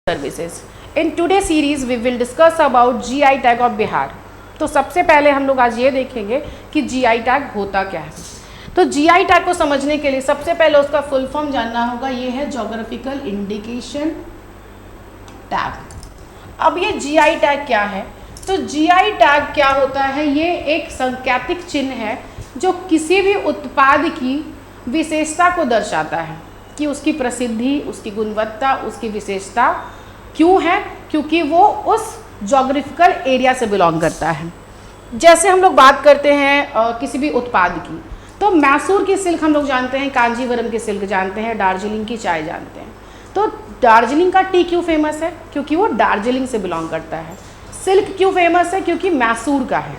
Services. In today series we will discuss about GI tag of Bihar. तो सबसे पहले हम लोग आज ये देखेंगे कि जीआई टैग होता क्या है। तो जीआई टैग को समझने के लिए सबसे पहले उसका फुल फॉर्म जानना होगा, ये है ज्योग्राफिकल इंडिकेशन टैग। अब ये जीआई टैग क्या है? तो जीआई टैग क्या होता है? ये एक सांकेतिक चिन्ह है जो किसी भी उत्पाद की विशेषता को दर्शाता है कि उसकी प्रसिद्धि, उसकी गुणवत्ता, उसकी विशेषता क्यों है, क्योंकि वो उस ज्योग्राफिकल एरिया से बिलोंग करता है। जैसे हम लोग बात करते हैं किसी भी उत्पाद की, तो मैसूर की सिल्क हम लोग जानते हैं, कांजीवरम की सिल्क जानते हैं, दार्जिलिंग की चाय जानते हैं। तो दार्जिलिंग का टी क्यों फेमस है? क्योंकि वो दार्जिलिंग से बिलोंग करता है। सिल्क क्यों फेमस है? क्योंकि मैसूर का है।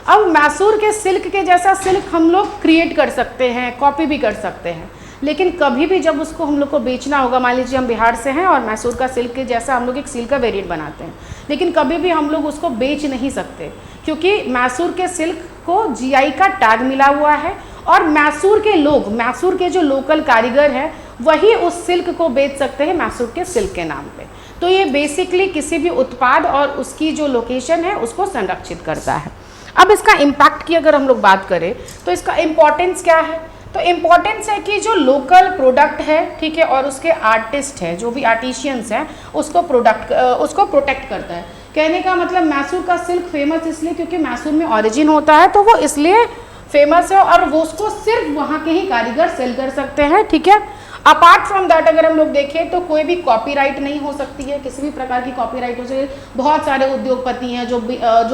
अब मैसूर के सिल्क के जैसा सिल्क हम लोग क्रिएट कर सकते हैं, कॉपी भी कर सकते हैं, लेकिन कभी भी जब उसको हम लोग को बेचना होगा, मान लीजिए हम बिहार से हैं और मैसूर का सिल्क के जैसा हम लोग एक सिल्क का वेरिएंट बनाते हैं, लेकिन कभी भी हम लोग उसको बेच नहीं सकते क्योंकि मैसूर के सिल्क को जीआई का टैग मिला हुआ है और मैसूर के लोग, मैसूर के जो लोकल कारीगर हैं, वही उस सिल्क को बेच सकते हैं मैसूर के सिल्क के नाम पे। तो ये बेसिकली किसी भी उत्पाद और उसकी जो लोकेशन है उसको संरक्षित करता है। अब इसका इम्पैक्ट की अगर हम लोग बात करें तो इसका इम्पोर्टेंस क्या है? तो इम्पोर्टेंस है कि जो लोकल प्रोडक्ट है, ठीक है, और उसके आर्टिस्ट हैं, जो भी आर्टिशियंस हैं, उसको प्रोटेक्ट करता है। कहने का मतलब मैसूर का सिल्क फेमस इसलिए क्योंकि मैसूर में ओरिजिन होता है, तो वो इसलिए फेमस है और वो उसको सिर्फ वहाँ के ही कारीगर सेल कर सकते हैं, ठीक है। अपार्ट फ्रॉम दैट अगर हम लोग देखें तो कोई भी कॉपीराइट नहीं हो सकती है, किसी भी प्रकार की कॉपीराइट हो सकती है। बहुत सारे उद्योगपति हैं जो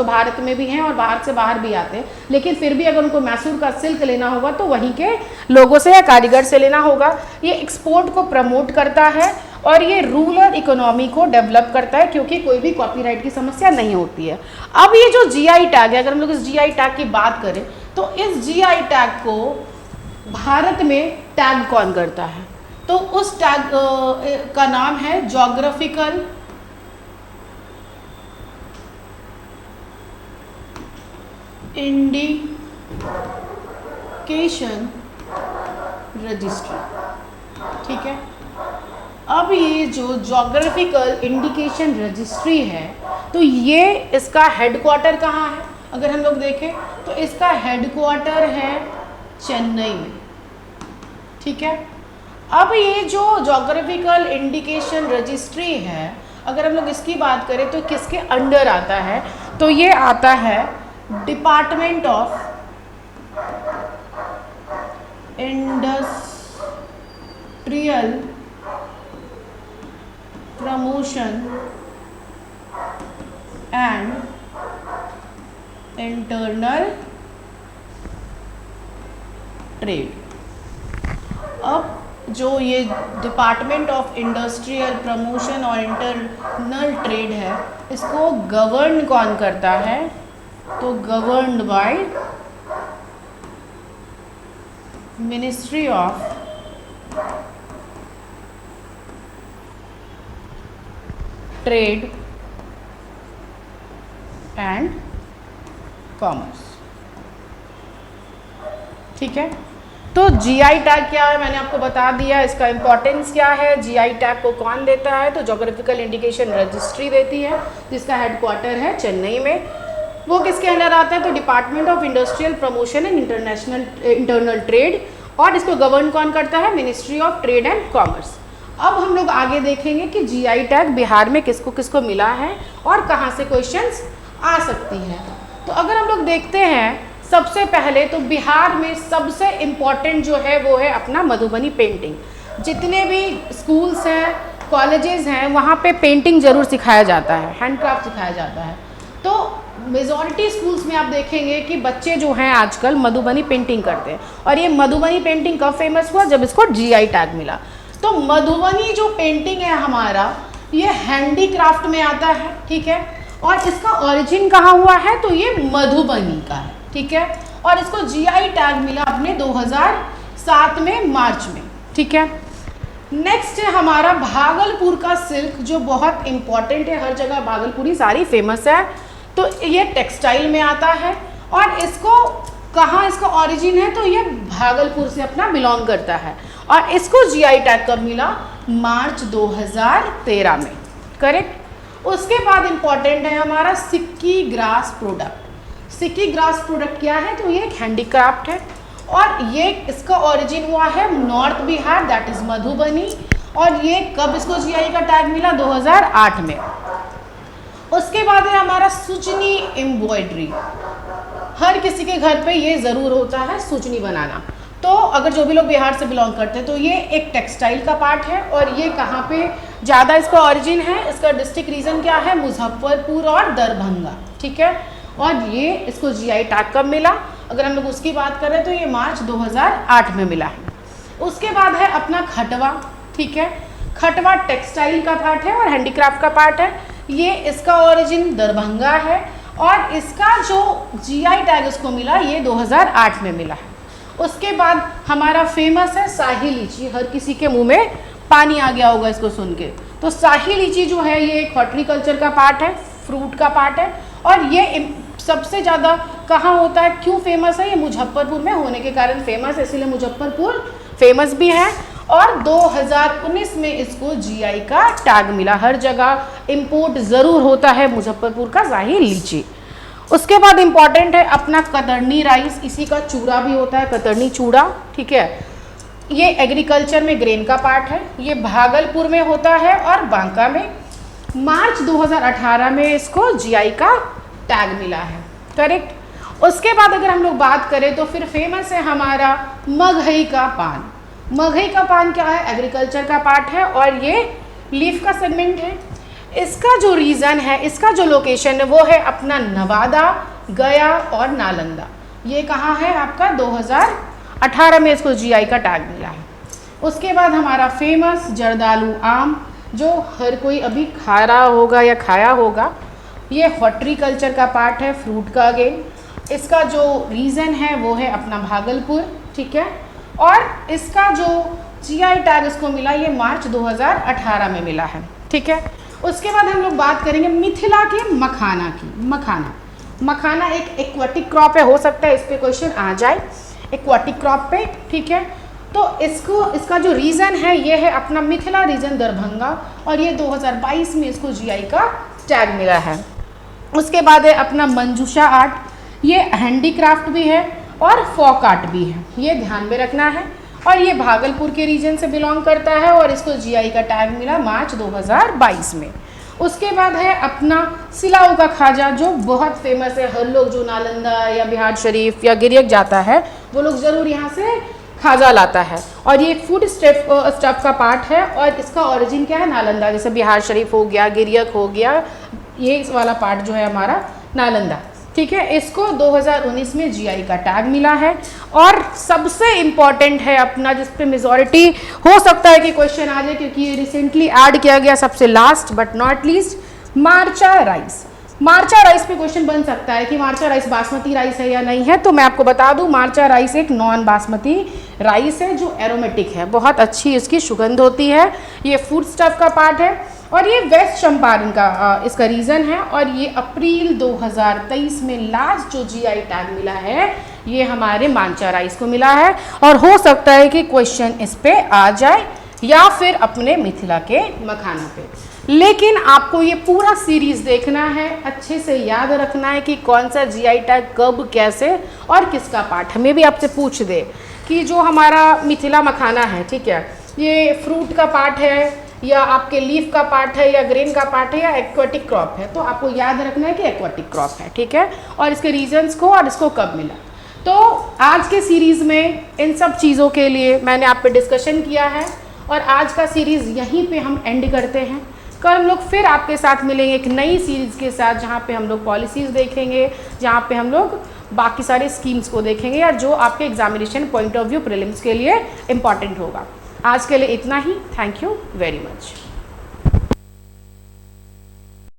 भारत में भी हैं और बाहर से बाहर भी आते हैं, लेकिन फिर भी अगर उनको मैसूर का सिल्क लेना होगा तो वहीं के लोगों से या कारीगर से लेना होगा। ये एक्सपोर्ट को प्रमोट करता है और ये रूरल इकोनॉमी को डेवलप करता है क्योंकि कोई भी कॉपीराइट की समस्या नहीं होती है। अब ये जो जीआई टैग है, अगर हम लोग इस जीआई टैग की बात करें तो इस जीआई टैग को भारत में टैग कौन करता है? तो उस टैग का नाम है ज्योग्राफिकल इंडिकेशन रजिस्ट्री, ठीक है। अब ये जो ज्योग्राफिकल इंडिकेशन रजिस्ट्री है, तो ये इसका हेडक्वार्टर कहाँ है? अगर हम लोग देखें तो इसका हेडक्वार्टर है चेन्नई में, ठीक है। अब ये जो ज्योग्राफिकल इंडिकेशन रजिस्ट्री है, अगर हम लोग इसकी बात करें तो किसके अंडर आता है? तो ये आता है department of industrial promotion and internal trade. अब जो ये डिपार्टमेंट ऑफ इंडस्ट्रियल प्रमोशन और इंटरनल ट्रेड है, इसको गवर्न कौन करता है? तो governed by ministry of trade and commerce, ठीक है। तो जीआई टैग क्या है मैंने आपको बता दिया, इसका इंपॉर्टेंस क्या है, जीआई टैग को कौन देता है? तो ज्योग्राफिकल इंडिकेशन रजिस्ट्री देती है जिसका हेडक्वार्टर है चेन्नई में। वो किसके अंडर आता है? तो department of industrial promotion and internal trade, और इसको गवर्न कौन करता है? Ministry of trade and commerce. अब हम लोग आगे देखेंगे कि जीआई टैग बिहार में किसको किसको मिला है और कहाँ से क्वेश्चंस आ सकती है। तो अगर हम लोग देखते हैं सबसे पहले तो बिहार में सबसे इम्पॉर्टेंट जो है वो है अपना मधुबनी पेंटिंग। जितने भी स्कूल्स हैं, कॉलेजेस हैं, वहाँ पे पेंटिंग जरूर सिखाया जाता है, हैंडक्राफ्ट सिखाया जाता है। तो मेजॉरिटी स्कूल्स में आप देखेंगे कि बच्चे जो हैं आजकल मधुबनी पेंटिंग करते हैं। और ये मधुबनी पेंटिंग कब फेमस हुआ? जब इसको जीआई टैग मिला। तो मधुबनी जो पेंटिंग है हमारा, ये हैंडीक्राफ्ट में आता है, ठीक है, और इसका ओरिजिन कहाँ हुआ है? तो ये मधुबनी का है, ठीक है, और इसको जीआई टैग मिला अपने 2007 में मार्च में, ठीक है। नेक्स्ट है हमारा भागलपुर का सिल्क, जो बहुत इंपॉर्टेंट है, हर जगह भागलपुरी साड़ी फेमस है। तो ये टेक्सटाइल में आता है और इसको कहाँ इसका ओरिजिन है? तो ये भागलपुर से अपना बिलोंग करता है और इसको जीआई टैग कब मिला? मार्च 2013 में। करेक्ट। उसके बाद इंपॉर्टेंट है हमारा सिक्की ग्रास प्रोडक्ट। सिक्की ग्रास प्रोडक्ट क्या है? तो ये एक हैंडीक्राफ्ट है और ये इसका ओरिजिन हुआ है north Bihar, that is Madhubani. और ये कब इसको जीआई का टैग मिला? 2008 में। उसके बाद है हमारा सुजनी एम्ब्रॉयडरी। हर किसी के घर पे ये ज़रूर होता है सुजनी बनाना। तो अगर जो भी लोग बिहार से बिलोंग करते हैं तो ये एक टेक्सटाइल का पार्ट है। और ये कहाँ पे ज़्यादा इसका ओरिजिन है? इसका डिस्ट्रिक्ट रीजन क्या है? मुजफ्फरपुर और दरभंगा, ठीक है। और ये इसको जीआई टैग कब मिला? अगर हम लोग उसकी बात करें तो ये मार्च 2008 में मिला है। उसके बाद है अपना खटवा, ठीक है। खटवा टेक्सटाइल का पार्ट है और हैंडीक्राफ्ट का पार्ट है। ये इसका ओरिजिन दरभंगा है और इसका जो जीआई टैग इसको मिला ये 2008 में मिला है। उसके बाद हमारा फेमस है शाही लीची। हर किसी के मुंह में पानी आ गया होगा इसको सुन के। तो शाही लीची जो है ये एक हॉर्टिकल्चर का पार्ट है, फ्रूट का पार्ट है। और ये सबसे ज़्यादा कहाँ होता है, क्यों फेमस है? ये मुजफ्फरपुर में होने के कारण फेमस है, इसीलिए मुजफ्फरपुर फेमस भी है। और 2019 में इसको जीआई का टैग मिला। हर जगह इंपोर्ट ज़रूर होता है मुजफ्फरपुर का शाही लीची। उसके बाद इम्पॉर्टेंट है अपना कतरनी राइस। इसी का चूड़ा भी होता है, कतरनी चूड़ा, ठीक है। ये एग्रीकल्चर में ग्रेन का पार्ट है। ये भागलपुर में होता है और बांका में। मार्च 2018 में इसको जीआई का टैग मिला है, करेक्ट। उसके बाद अगर हम लोग बात करें तो फिर फेमस है हमारा मगहई का पान। मगहई का पान क्या है? एग्रीकल्चर का पार्ट है और ये लीफ का सेगमेंट है। इसका जो रीज़न है, इसका जो लोकेशन है वो है अपना नवादा, गया और नालंदा। ये कहाँ है आपका? 2018 में इसको जीआई का टैग मिला है। उसके बाद हमारा फेमस जर्दालू आम, जो हर कोई अभी खा रहा होगा या खाया होगा। ये हॉर्टिकल्चर का पार्ट है, फ्रूट का अगेन। इसका जो रीज़न है वो है अपना भागलपुर, ठीक है। और इसका जो जीआई टैग इसको मिला ये मार्च 2018 में मिला है, ठीक है। उसके बाद हम लोग बात करेंगे मिथिला के मखाना की। मखाना एक एक्वाटिक क्रॉप है, हो सकता है इस पे क्वेश्चन आ जाए एक्वाटिक क्रॉप पे, ठीक है। तो इसका जो रीज़न है ये है अपना मिथिला रीजन दरभंगा और ये 2022 में इसको जीआई का टैग मिला है। उसके बाद है अपना मंजूषा आर्ट। ये हैंडीक्राफ्ट भी है और फॉक आर्ट भी है, ये ध्यान में रखना है। और ये भागलपुर के रीजन से बिलोंग करता है और इसको जीआई का टैग मिला मार्च 2022 में। उसके बाद है अपना सिलाऊ का खाजा, जो बहुत फेमस है। हर लोग जो नालंदा या बिहार शरीफ या गिरियक जाता है वो लोग ज़रूर यहाँ से खाजा लाता है। और ये फूड स्टफ का पार्ट है और इसका ओरिजिन क्या है? नालंदा। जैसे बिहार शरीफ हो गया, गिरियक हो गया, ये इस वाला पार्ट जो है हमारा नालंदा, ठीक है। इसको 2019 में जीआई का टैग मिला है। और सबसे इम्पॉर्टेंट है अपना, जिस पे मेजॉरिटी हो सकता है कि क्वेश्चन आ जाए क्योंकि ये रिसेंटली ऐड किया गया, सबसे last but not least, Marcha rice. Marcha rice पे क्वेश्चन बन सकता है कि मार्चा राइस बासमती राइस है या नहीं है। तो मैं आपको बता दूं, मार्चा राइस एक नॉन बासमती राइस है जो एरोमेटिक है, बहुत अच्छी इसकी सुगंध होती है। ये फूड स्टफ का पार्ट है और ये वेस्ट चंपारण का इसका रीज़न है। और ये अप्रैल 2023 में लास्ट जो जीआई टैग मिला है ये हमारे मांचा राइस को मिला है। और हो सकता है कि क्वेश्चन इस पे आ जाए या फिर अपने मिथिला के मखाना पे। लेकिन आपको ये पूरा सीरीज़ देखना है, अच्छे से याद रखना है कि कौन सा जीआई टैग कब, कैसे और किसका पार्ट। हमें भी आपसे पूछ दे कि जो हमारा मिथिला मखाना है, ठीक है, ये फ्रूट का पार्ट है या आपके लीफ का पार्ट है या ग्रेन का पार्ट है या एक्वाटिक क्रॉप है, तो आपको याद रखना है कि एक्वाटिक क्रॉप है, ठीक है। और इसके रीजंस को और इसको कब मिला। तो आज के सीरीज़ में इन सब चीज़ों के लिए मैंने आप पे डिस्कशन किया है और आज का सीरीज़ यहीं पे हम एंड करते हैं। कल हम लोग फिर आपके साथ मिलेंगे एक नई सीरीज़ के साथ, जहाँ पे हम लोग पॉलिसीज़ देखेंगे, जहाँ पे हम लोग बाकी सारे स्कीम्स को देखेंगे या जो आपके examination point of view prelims के लिए इम्पॉर्टेंट होगा। आज के लिए इतना ही। Thank you very much.